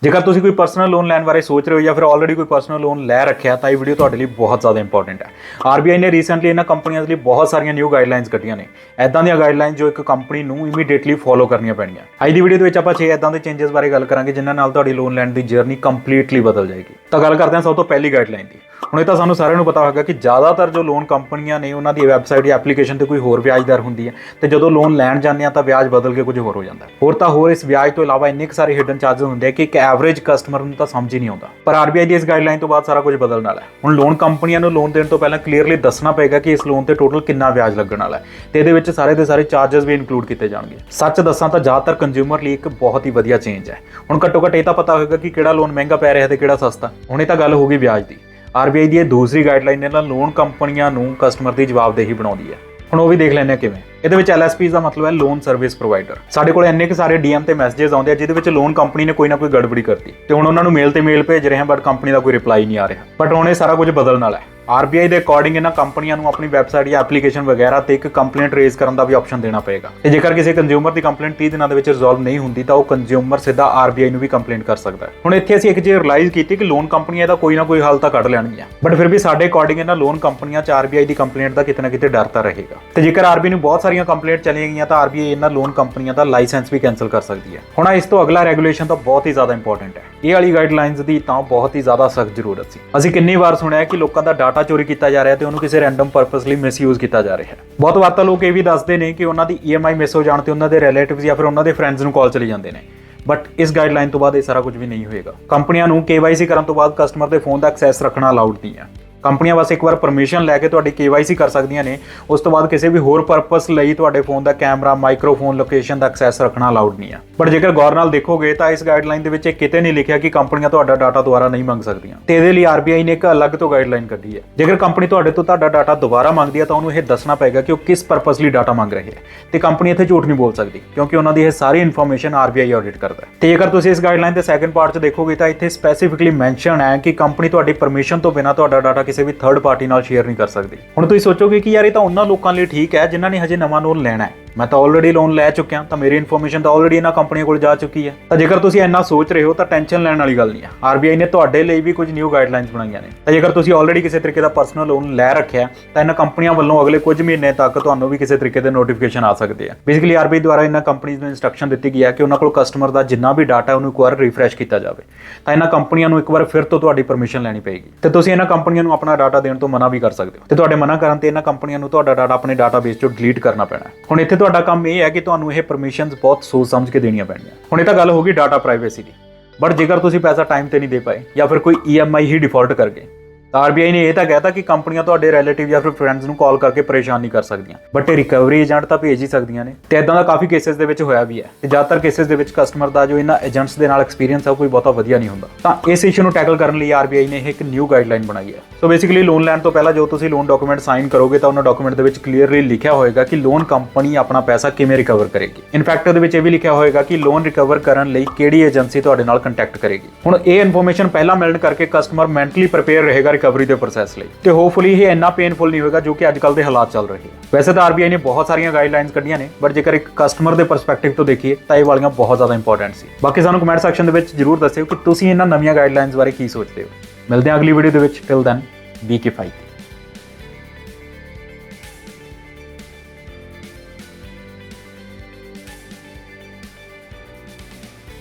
ਜੇਕਰ ਤੁਸੀਂ ਕੋਈ ਪਰਸਨਲ ਲੋਨ ਲੈਣ ਬਾਰੇ ਸੋਚ ਰਹੇ ਹੋ ਜਾਂ ਫਿਰ ਆਲਰੇਡੀ ਕੋਈ ਪਰਸਨਲ ਲੋਨ ਲੈ ਰੱਖਿਆ ਤਾਂ ਇਹ ਵੀਡੀਓ ਤੁਹਾਡੇ ਲਈ ਬਹੁਤ ਜ਼ਿਆਦਾ ਇੰਪੋਰਟੈਂਟ ਹੈ। ਆਰਬੀਆਈ ਨੇ ਰੀਸੈਂਟਲੀ ਇਹਨਾਂ ਕੰਪਨੀਆਂ ਦੇ ਲਈ ਬਹੁਤ ਸਾਰੀਆਂ ਨਿਊ ਗਾਈਡਲਾਈਨਸ ਕੱਢੀਆਂ ਨੇ। ਐਦਾਂ ਦੀਆਂ ਗਾਈਡਲਾਈਨਸ ਜੋ ਇੱਕ ਕੰਪਨੀ ਨੂੰ ਇਮੀਡੀਏਟਲੀ ਫੋਲੋ ਕਰਨੀਆਂ ਪੈਣੀਆਂ। ਅੱਜ ਦੀ ਵੀਡੀਓ ਦੇ ਵਿੱਚ ਆਪਾਂ 6 ਐਦਾਂ ਦੇ ਚੇਂਜਸ ਬਾਰੇ ਗੱਲ ਕਰਾਂਗੇ ਜਿਨ੍ਹਾਂ ਨਾਲ ਤੁਹਾਡੀ ਲੋਨ ਲੈਣ ਦੀ ਜਰਨੀ ਕੰਪਲੀਟਲੀ ਬਦਲ ਜਾਏਗੀ। ਤਾਂ ਗੱਲ ਕਰਦੇ ਹਾਂ ਸਭ ਤੋਂ ਪਹਿਲੀ ਗਾਈਡਲਾਈਨ ਦੀ। ਹੁਣ ਇਹ ਤਾਂ ਸਾਨੂੰ ਸਾਰਿਆਂ ਨੂੰ ਪਤਾ ਹੋਵੇਗਾ ਕਿ ਜ਼ਿਆਦਾਤਰ ਜੋ ਲੋਨ ਕੰਪਨੀਆਂ ਨੇ ਉਹਨਾਂ ਦੀ ਵੈਬਸਾਈਟ ਜਾਂ ਐਪਲੀਕੇਸ਼ਨ ਤੇ ਕੋਈ ਹੋਰ ਵਿਆਜ ਦਰ ਹੁੰਦੀ ਹੈ ਤੇ ਜਦੋਂ ਲੋਨ ਲੈਣ ਜਾਂਦੇ ਆ ਤਾਂ ਵਿਆਜ ਬਦਲ ਕੇ ਕੁਝ ਹੋਰ ਹੋ ਜਾਂਦਾ। ਹੋਰ ਇਸ ਵਿਆਜ ਤੋਂ ਇਲਾਵਾ ਇੰਨੇ ਸਾਰੇ ਹਿਡਨ ਚਾਰजेस ਹੁੰਦੇ ਆ ਕਿ ਇੱਕ ਐਵਰੇਜ ਕਸਟਮਰ ਨੂੰ ਤਾਂ ਸਮਝ ਹੀ ਨਹੀਂ ਆਉਂਦਾ। ਪਰ ਆਰਬੀਆਈ ਦੀ ਇਸ ਗਾਈਡਲਾਈਨ ਤੋਂ ਬਾਅਦ ਸਾਰਾ ਕੁਝ ਬਦਲਣ ਵਾਲਾ ਹੈ। ਹੁਣ ਲੋਨ ਕੰਪਨੀਆਂ ਨੂੰ ਲੋਨ ਦੇਣ ਤੋਂ ਪਹਿਲਾਂ ਕਲੀਅਰਲੀ ਦੱਸਣਾ ਪਏਗਾ ਕਿ ਇਸ ਲੋਨ ਤੇ ਟੋਟਲ ਕਿੰਨਾ ਵਿਆਜ ਲੱਗਣ ਵਾਲਾ ਹੈ ਤੇ ਇਹਦੇ ਵਿੱਚ ਸਾਰੇ ਦੇ ਸਾਰੇ ਚਾਰजेस ਵੀ ਇਨਕਲੂਡ ਕੀਤੇ ਜਾਣਗੇ। ਸੱਚ ਦੱਸਾਂ ਤਾਂ ਜ਼ਿਆਦਾਤਰ ਕੰਜ਼ਿਊਮਰ ਲਈ ਇੱਕ ਬਹੁਤ ਹੀ ਵਧੀਆ ਚੇਂਜ ਹੈ। ਹੁਣ ਘੱਟੋ ਘੱਟ ਇਹ ਤਾਂ ਪਤਾ ਹੋਵੇਗਾ ਕਿ ਕਿਹੜਾ ਲੋਨ ਮਹਿੰਗਾ ਪੈ ਰਿਹਾ ਤੇ ਕਿਹੜਾ ਸਸਤਾ। ਹੁਣ ਇਹ ਤਾਂ ਗੱਲ ਹੋ ਗਈ ਵਿਆਜ ਦੀ। ਆਰਬੀਆਈ ਦੀ ਇਹ ਦੂਸਰੀ ਗਾਈਡਲਾਈਨ ਨੇ ਲੋਨ ਕੰਪਨੀਆਂ ਨੂੰ ਕਸਟਮਰ ਦੀ ਜਵਾਬਦੇਹੀ ਬਣਾਉਂਦੀ ਹੈ। ਹੁਣ ਉਹ ਵੀ ਦੇਖ ਲੈਂਦੇ ਆ ਕਿਵੇਂ। ਇਹਦੇ ਵਿੱਚ LSP ਦਾ ਮਤਲਬ ਹੈ ਲੋਨ ਸਰਵਿਸ ਪ੍ਰੋਵਾਈਡਰ। ਸਾਡੇ ਕੋਲ ਇੰਨੇ ਸਾਰੇ DM ਤੇ ਮੈਸੇजेस ਆਉਂਦੇ ਆ ਜਿਹਦੇ ਵਿੱਚ ਲੋਨ ਕੰਪਨੀ ਨੇ ਕੋਈ ਨਾ ਕੋਈ ਗੜਬੜੀ ਕਰਤੀ ਤੇ ਹੁਣ ਉਹਨਾਂ ਨੂੰ ਮੇਲ ਤੇ ਮੇਲ ਭੇਜ ਰਹੇ ਹਾਂ ਬਟ ਕੰਪਨੀ ਦਾ ਕੋਈ ਰਿਪਲਾਈ ਨਹੀਂ ਆ ਰਿਹਾ। ਬਟ ਹੁਣ ਇਹ ਸਾਰਾ ਕੁਝ ਬਦਲਣ ਵਾਲਾ ਹੈ। ਆਰਬੀਆਈ ਦੇ ਅਕੋਰਡਿੰਗ ਇਹਨਾਂ ਕੰਪਨੀਆਂ ਨੂੰ ਆਪਣੀ ਵੈਬਸਾਈਟ ਜਾਂ ਐਪਲੀਕੇਸ਼ਨ ਵਗੈਰਾ ਤੇ ਇੱਕ ਕੰਪਲੇਂਟ ਰੇਜ਼ ਕਰਨ ਦਾ ਵੀ ਆਪਸ਼ਨ ਦੇਣਾ ਪਏਗਾ ਤੇ ਜੇਕਰ ਕਿਸੇ ਕੰਜ਼ਿਊਮਰ ਦੀ ਕੰਪਲੇਂਟ 30 ਦਿਨਾਂ ਦੇ ਵਿੱਚ ਰਿਜ਼ੋਲਵ ਨਹੀਂ ਹੁੰਦੀ ਤਾਂ ਉਹ ਕੰਜ਼ਿਊਮਰ ਸਿੱਧਾ ਆਰਬੀਆਈ ਨੂੰ ਵੀ ਕੰਪਲੇਂਟ ਕਰ ਸਕਦਾ ਹੈ। ਹੁਣ ਇੱਥੇ ਅਸੀਂ ਇੱਕ ਚੀਜ਼ ਰਿਅਲਾਈਜ਼ ਕੀਤੀ ਕਿ ਲੋਨ ਕੰਪਨੀਆਂ ਦਾ ਕੋਈ ਨਾ ਕੋਈ ਹੱਲ ਤਾਂ ਕੱਢ ਲੈਣਗੀਆਂ ਬਟ ਫਿਰ ਵੀ ਸਾਡੇ ਅਕੋਰਡਿੰਗ ਇਹਨਾਂ ਲੋਨ ਕੰਪਨੀਆਂ 'ਚ ਆਰਬੀਆਈ ਦੀ ਕੰਪਲੇਂਟ ਦਾ ਕਿਤੇ ਨਾ ਕਿਤੇ ਡਰ ਤਾਂ ਰਹੇਗਾ ਤੇ ਜੇਕਰ ਆਰਬੀਆਈ ਨੂੰ ਬਹੁਤ ਸਾਰੀਆਂ ਕੰਪਲੇਂਟ ਚਲੀਆਂ ਗਈਆਂ ਤਾਂ ਆਰਬੀਆਈ ਇਹਨਾਂ ਲੋਨ ਕੰਪਨੀਆਂ ਦਾ ਲਾਇਸੈਂਸ ਵੀ ਕੈਂਸਲ ਕਰ ਸਕਦੀ ਹੈ। ਹੁਣ ਇਸ ਤੋਂ ਅਗਲਾ ਰੈਗੂਲੇਸ਼ਨ ਤਾਂ ਬਹੁਤ ਹੀ ਜ਼ਿਆਦਾ ਇੰਪੋਰਟੈਂਟ ਹੈ। ਇਹ ਵਾਲੀ ਗਾਈਡਲਾਈਨਸ ਦੀ ਤਾਂ ਬਹੁਤ ਹੀ ਜ਼ਿਆਦਾ ਸਖਤ ਜ਼ਰੂਰਤ ਸੀ। ਅਸੀਂ ਕਿੰਨੀ ਵਾਰ ਸੁਣਿਆ ਕਿ ਲੋਕਾਂ ਦਾ ਡਾਟਾ ਚੋਰੀ ਕੀਤਾ ਜਾ ਰਿਹਾ ਤੇ ਉਹਨੂੰ ਕਿਸੇ ਰੈਂਡਮ ਪਰਪਸ ਲਈ ਮਿਸਯੂਜ਼ ਕੀਤਾ ਜਾ ਰਿਹਾ ਹੈ। ਬਹੁਤ ਵਾਰ ਤਾਂ ਲੋਕ ਇਹ ਵੀ ਦੱਸਦੇ ਨੇ ਕਿ ਉਹਨਾਂ ਦੀ EMI ਮਿਸ ਹੋ ਜਾਣ ਤੇ ਉਹਨਾਂ ਦੇ ਰਿਲੇਟਿਵਸ ਜਾਂ ਫਿਰ ਉਹਨਾਂ ਦੇ ਫਰੈਂਡਸ ਨੂੰ ਕਾਲ ਚਲੇ ਜਾਂਦੇ ਨੇ ਬਟ ਇਸ ਗਾਈਡਲਾਈਨ ਤੋਂ ਬਾਅਦ ਇਹ ਸਾਰਾ ਕੁਝ ਵੀ ਨਹੀਂ ਹੋਏਗਾ। ਕੰਪਨੀਆਂ ਨੂੰ KYC ਕਰਨ ਤੋਂ ਬਾਅਦ ਕਸਟਮਰ ਦੇ ਫੋਨ ਦਾ ਐਕਸੈਸ ਰੱਖਣਾ ਅਲਾਉਡ ਨਹੀਂ ਹੈ। ਕੰਪਨੀਆਂ ਬਸ ਇੱਕ ਵਾਰ ਪਰਮਿਸ਼ਨ ਲੈ ਕੇ ਤੁਹਾਡੀ KYC ਕਰ ਸਕਦੀਆਂ ਨੇ। ਉਸ ਤੋਂ ਬਾਅਦ ਕਿਸੇ ਵੀ ਹੋਰ ਪਰਪਸ ਲਈ ਤੁਹਾਡੇ ਫੋਨ ਦਾ ਕੈਮਰਾ, ਮਾਈਕਰੋਫੋਨ, ਲੋਕੇਸ਼ਨ ਦਾ ਐਕਸੈਸ ਰੱਖਣਾ ਅਲਾਉਡ ਨਹੀਂ ਹੈ। ਬਟ ਜੇਕਰ ਗੌਰ ਨਾਲ ਦੇਖੋਗੇ ਤਾਂ ਇਸ ਗਾਈਡਲਾਈਨ ਦੇ ਵਿੱਚ ਇਹ ਕਿਤੇ ਨਹੀਂ ਲਿਖਿਆ ਕਿ ਕੰਪਨੀਆਂ ਤੁਹਾਡਾ ਡਾਟਾ ਦੁਬਾਰਾ ਨਹੀਂ ਮੰਗ ਸਕਦੀਆਂ ਤੇ ਇਹਦੇ ਲਈ ਆਰਬੀਆਈ ਨੇ ਇੱਕ ਅਲੱਗ ਤੋਂ ਗਾਈਡਲਾਈਨ ਕੱਢੀ ਹੈ। ਜੇਕਰ ਕੰਪਨੀ ਤੁਹਾਡੇ ਤੋਂ ਤੁਹਾਡਾ ਡਾਟਾ ਦੁਬਾਰਾ ਮੰਗਦੀ ਹੈ ਤਾਂ ਉਹਨੂੰ ਇਹ ਦੱਸਣਾ ਪਏਗਾ ਕਿ ਉਹ ਕਿਸ ਪਰਪਸ ਲਈ ਡਾਟਾ ਮੰਗ ਰਹੀ ਹੈ ਤੇ ਕੰਪਨੀ ਇੱਥੇ ਝੂਠ ਨਹੀਂ ਬੋਲ ਸਕਦੀ ਕਿਉਂਕਿ ਉਹਨਾਂ ਦੀ ਇਹ ਸਾਰੀ ਇਨਫੋਰਮੇਸ਼ਨ ਆਰਬੀਆਈ ਆਡਿਟ ਕਰਦਾ ਹੈ। ਤੇ ਜੇਕਰ ਤੁਸੀਂ ਇਸ ਗਾਈਡਲਾਈਨ ਦੇ ਸੈਕੰਡ ਪਾਰਟ 'ਚ ਦੇਖੋਗੇ ਤਾਂ ਇੱਥੇ ਸਪੈਸੀਫਿਕਲੀ ਮੈਂਸ਼ਨ ਹੈ ਕਿ ਕੰਪਨੀ ਤੁਹਾਡੀ ਪਰਮਿਸ਼ਨ ਤੋਂ ਬਿਨਾਂ ਤੁਹਾਡਾ ਡਾਟਾ ਕਿਸੇ ਵੀ ਥਰਡ ਪਾਰਟੀ ਨਾਲ ਸ਼ੇਅਰ ਨਹੀਂ ਕਰ ਸਕਦੀ। ਹੁਣ ਤੁਸੀਂ ਸੋਚੋਗੇ ਕਿ ਯਾਰ ਇਹ ਤਾਂ ਉਹਨਾਂ ਲੋਕਾਂ ਲਈ ਠੀਕ ਹੈ ਜਿਨ੍ਹਾਂ ਨੇ ਹਜੇ ਨਵਾਂ ਲੋਨ ਲੈਣਾ ਹੈ। ਮੈਂ ਤਾਂ ਆਲਰੇਡੀ ਲੋਨ ਲੈ ਚੁੱਕਿਆ ਤਾਂ ਮੇਰੀ ਇਨਫੋਰਮੇਸ਼ਨ ਤਾਂ ਆਲਰੇਡੀ ਇਹਨਾਂ ਕੰਪਨੀਆਂ ਕੋਲ ਜਾ ਚੁੱਕੀ ਹੈ। ਤਾਂ ਜੇਕਰ ਤੁਸੀਂ ਇੰਨਾ ਸੋਚ ਰਹੇ ਹੋ ਤਾਂ ਟੈਨਸ਼ਨ ਲੈਣ ਵਾਲੀ ਗੱਲ ਨਹੀਂ ਹੈ। ਆਰਬੀਆਈ ਨੇ ਤੁਹਾਡੇ ਲਈ ਵੀ ਕੁਝ ਨਿਊ ਗਾਈਡਲਾਈਨਸ ਬਣਾਈਆਂ ਨੇ। ਤਾਂ ਜੇਕਰ ਤੁਸੀਂ ਆਲਰੇਡੀ ਕਿਸੇ ਤਰੀਕੇ ਦਾ ਪਰਸਨਲ ਲੋਨ ਲੈ ਰੱਖਿਆ ਤਾਂ ਇਹਨਾਂ ਕੰਪਨੀਆਂ ਵੱਲੋਂ ਅਗਲੇ ਕੁਝ ਮਹੀਨੇ ਤੱਕ ਤੁਹਾਨੂੰ ਵੀ ਕਿਸੇ ਤਰੀਕੇ ਦੇ ਨੋਟੀਫਿਕੇਸ਼ਨ ਆ ਸਕਦੇ ਆ। ਬੇਸਿਕਲੀ ਆਰਬੀਆਈ ਦੁਆਰਾ ਇਹਨਾਂ ਕੰਪਨੀਆਂ ਨੂੰ ਇਨਸਟਰਕਸ਼ਨ ਦਿੱਤੀ ਗਈ ਹੈ ਕਿ ਉਹਨਾਂ ਕੋਲ ਕਸਟਮਰ ਦਾ ਜਿੰਨਾ ਵੀ ਡਾਟਾ ਉਹਨੂੰ ਇੱਕ ਵਾਰ ਰਿਫਰੈਸ਼ ਕੀਤਾ ਜਾਵੇ। ਤਾਂ ਇਹਨਾਂ ਕੰਪਨੀਆਂ ਨੂੰ ਇੱਕ ਵਾਰ ਫਿਰ ਤੋਂ ਤੁਹਾਡੀ ਪਰਮਿਸ਼ਨ ਲੈਣੀ ਪਏਗੀ ਤੇ ਤੁਸੀਂ ਇਹਨਾਂ ਕੰਪਨੀਆਂ ਨੂੰ ਆਪਣਾ ਡਾਟਾ ਦੇਣ ਤੋਂ ਮਨਾ ਵੀ ਕਰ ਸਕਦੇ ਹੋ ਤੇ ਤੁਹਾਡੇ ਮਨਾ ਕਰਨ ਤੇ ਇਹਨਾਂ ਕੰਪਨੀਆਂ ਨੂੰ ਤੁਹਾਡਾ ਡਾਟਾ ਆਪਣੇ ਡਾਟਾਬੇਸ ਚੋਂ ਡਿਲੀਟ ਕਰਨਾ ਪੈਣਾ। ਹੁਣ ਇੱਥੇ ਤੁਹਾਡਾ ਕੰਮ ਇਹ ਹੈ ਕਿ ਤੁਹਾਨੂੰ ਇਹ ਪਰਮਿਸ਼ਨਸ ਬਹੁਤ ਸੋਚ ਸਮਝ ਕੇ ਦੇਣੀਆਂ ਪੈਣੀਆਂ। ਹੁਣ ਇਹ ਤਾਂ ਗੱਲ ਹੋ ਗਈ ਡਾਟਾ ਪ੍ਰਾਈਵੇਸੀ ਦੀ ਬਟ ਜੇਕਰ ਤੁਸੀਂ ਪੈਸਾ ਟਾਈਮ ਤੇ ਨਹੀਂ ਦੇ ਪਾਏ ਜਾਂ ਫਿਰ ਕੋਈ EMI ਹੀ ਡਿਫਾਲਟ ਕਰ ਗਏ ਤਾਂ ਆਰਬੀਆਈ ਨੇ ਇਹ ਤਾਂ ਕਹਿਤਾ ਕਿ ਕੰਪਨੀਆਂ ਤੁਹਾਡੇ ਰਿਲੇਟਿਵ ਜਾਂ ਫਿਰ ਫਰੈਂਡਸ ਨੂੰ ਕਾਲ ਕਰਕੇ ਪਰੇਸ਼ਾਨ ਨਹੀਂ ਕਰ ਸਕਦੀਆਂ ਬਟ ਇਹ ਰਿਕਵਰੀ ਏਜੰਟ ਤਾਂ ਭੇਜ ਹੀ ਸਕਦੀਆਂ ਨੇ ਤੇ ਇਦਾਂ ਦਾ ਕਾਫੀ ਕੇਸਿਸ ਦੇ ਵਿੱਚ ਹੋਇਆ ਵੀ ਹੈ ਤੇ ਜ਼ਿਆਦਾਤਰ ਕੇਸਿਸ ਦੇ ਵਿੱਚ ਕਸਟਮਰ ਦਾ ਜੋ ਇਹਨਾਂ ਏਜੰਟਸ ਦੇ ਨਾਲ ਐਕਸਪੀਰੀਅੰਸ ਹੈ ਉਹ ਕੋਈ ਬਹੁਤਾ ਵਧੀਆ ਨਹੀਂ ਹੁੰਦਾ। ਤਾਂ ਇਸ ਇਸ਼ੂ ਨੂੰ ਟੈਕਲ ਕਰਨ ਲਈ ਆਰਬੀਆਈ ਨੇ ਇੱਕ ਨਿਊ ਗਾਈਡਲਾਈਨ ਬਣਾਈ ਹੈ। ਸੋ ਬੇਸਿਕਲੀ ਲੋਨ ਲੈਣ ਤੋਂ ਪਹਿਲਾਂ ਜੋ ਤੁਸੀਂ ਲੋਨ ਡਾਕੂਮੈਂਟ ਸਾਈਨ ਕਰੋਗੇ ਤਾਂ ਉਹਨਾਂ ਡਾਕੂਮੈਂਟ ਦੇ ਵਿੱਚ ਕਲੀਅਰਲੀ ਲਿਖਿਆ ਹੋਏਗਾ ਕਿ ਲੋਨ ਕੰਪਨੀ ਆਪਣਾ ਪੈਸਾ ਕਿਵੇਂ ਰਿਕਵਰ ਕਰੇਗੀ। ਇਨਫੈਕਟ ਉਹਦੇ ਵਿੱਚ ਇਹ ਵੀ ਲਿਖਿਆ ਹੋਏਗਾ ਕਿ ਲੋਨ ਰਿਕਵਰ ਕਰਨ ਲਈ ਕਿਹੜੀ ਏਜੰਸੀ ਤੁਹਾਡੇ ਨਾਲ ਕੰਟੈਕਟ ਕਰੇਗੀ। ਹੁਣ ਇਹ ਇਨਫੋਰਮੇਸ਼ਨ ਪਹਿਲਾਂ ਮਿਲਣ ਕਰਕੇ ਕਸਟਮਰ ਮੈਂਟਲੀ ਪ੍ਰੀਪੇਅਰ ਰਹੇਗਾ ਰਿਕਵਰੀ ਦੇ ਪ੍ਰੋਸੈਸ ਲਈ ਤੇ ਹੋਪਫੁਲੀ ਇਹ ਇੰਨਾ ਪੇਨਫੁਲ ਨਹੀਂ ਹੋਏਗਾ ਜੋ ਕਿ ਅੱਜ ਕੱਲ੍ਹ ਦੇ ਹਾਲਾਤ ਚੱਲ ਰਹੇ ਹਨ। ਵੈਸੇ ਤਾਂ ਆਰਬੀਆਈ ਨੇ ਬਹੁਤ ਸਾਰੀਆਂ ਗਾਈਡਲਾਈਨਸ ਕੱਢੀਆਂ ਨੇ ਬਟ ਜੇਕਰ ਇੱਕ ਕਸਟਮਰ ਦੇ ਪਰਸਪੈਕਟਿਵ ਤੋਂ ਦੇਖੀਏ ਤਾਂ ਇਹ ਵਾਲੀਆਂ ਬਹੁਤ ਜ਼ਿਆਦਾ ਇੰਪੋਰਟੈਂਟ ਸੀ। ਬਾਕੀ ਸਾਨੂੰ ਕਮੈਂਟ ਸੈਕਸ਼ਨ ਦੇ ਵਿੱਚ ਜਰੂਰ ਦੱਸਿਓ ਕਿ ਤੁਸੀਂ ਇਹਨਾਂ ਨਵੀਆਂ ਗਾਈਡਲਾਈਨਸ ਬਾਰੇ ਕੀ ਸੋਚਦੇ ਹੋ। ਮਿਲਦੇ ਹਾਂ ਅਗਲੀ ਵੀਡੀਓ ਦੇ ਵਿੱਚ। ਟਿਲ ਦੈਨ ਬੀ ਕਿਫਾਇਤੀ।